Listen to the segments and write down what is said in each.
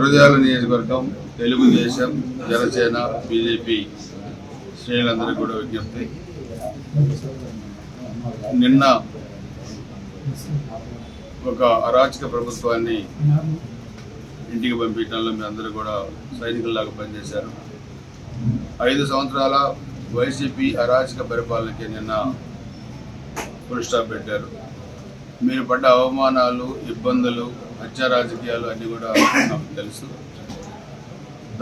గురజాల నియోజకవర్గం తెలుగుదేశం జనసేన బీజేపీ శ్రేణులందరికీ కూడా విజ్ఞప్తి. నిన్న ఒక అరాచక ప్రభుత్వాన్ని ఇంటికి పంపించడంలో మీ అందరూ కూడా సైనికుల్లాగా పనిచేశారు. 5 సంవత్సరాల వైసీపీ అరాచక పరిపాలనకి నిన్న ఫుల్ స్టాప్ పెట్టారు. మీరు పడ్డ అవమానాలు, ఇబ్బందులు, హత్య రాజకీయాలు అన్నీ కూడా నాకు తెలుసు.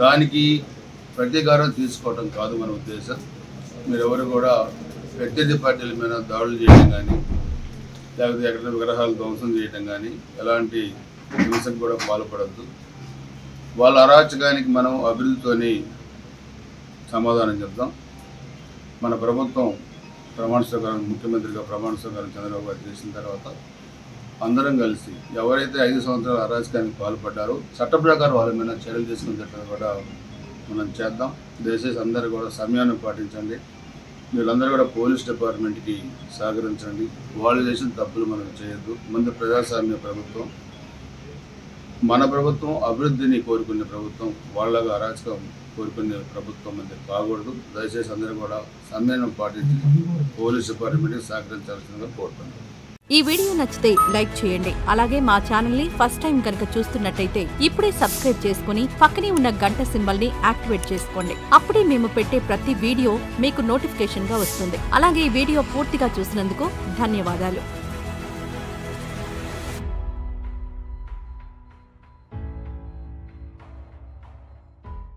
దానికి ప్రతీకారం తీసుకోవడం కాదు మన ఉద్దేశం. మీరెవరు కూడా ప్రత్యర్థి పార్టీల మీద దాడులు చేయడం కానీ, లేకపోతే ఎక్కడ విగ్రహాలు ధ్వంసం చేయడం కానీ, ఎలాంటి హింసకు కూడా పాల్పడద్దు. వాళ్ళ అరాచకానికి మనం అభివృద్ధితోని సమాధానం చెప్తాం. మన ప్రభుత్వం ప్రమాణ స్వీకారం, ముఖ్యమంత్రిగా ప్రమాణ స్వీకారం చంద్రబాబు గారు చేసిన తర్వాత అందరం కలిసి ఎవరైతే 5 సంవత్సరాల అరాచకానికి పాల్పడ్డారో చట్ట ప్రకారం వాళ్ళ మీద చర్యలు తీసుకునేటట్టు కూడా మనం చేద్దాం. దయచేసి అందరూ కూడా సమయాన్ని పాటించండి. వీళ్ళందరూ కూడా పోలీస్ డిపార్ట్మెంట్కి సహకరించండి. వాళ్ళు చేసిన తప్పులు మనం చేయొద్దు. ముందు ప్రజాస్వామ్య ప్రభుత్వం, మన ప్రభుత్వం అభివృద్ధిని కోరుకునే ప్రభుత్వం, వాళ్ళగా అరాచకం కోరుకునే ప్రభుత్వం అనేది కాకూడదు. దయచేసి అందరూ కూడా సమయాన్ని పాటించి పోలీస్ డిపార్ట్మెంట్కి సహకరించాల్సిందిగా కోరుతున్నాను. ఈ వీడియో నచ్చితే లైక్ చేయండి. అలాగే మా ఛానల్ ని ఫస్ట్ టైం కనుక చూస్తున్నట్టయితే ఇప్పుడే సబ్స్క్రైబ్ చేసుకుని పక్కనే ఉన్న గంట సింబల్ ని యాక్టివేట్ చేసుకోండి. అప్పుడే మేము పెట్టే ప్రతి వీడియో మీకు నోటిఫికేషన్ గా వస్తుంది. అలాగే ఈ వీడియో పూర్తిగా చూసినందుకు ధన్యవాదాలు.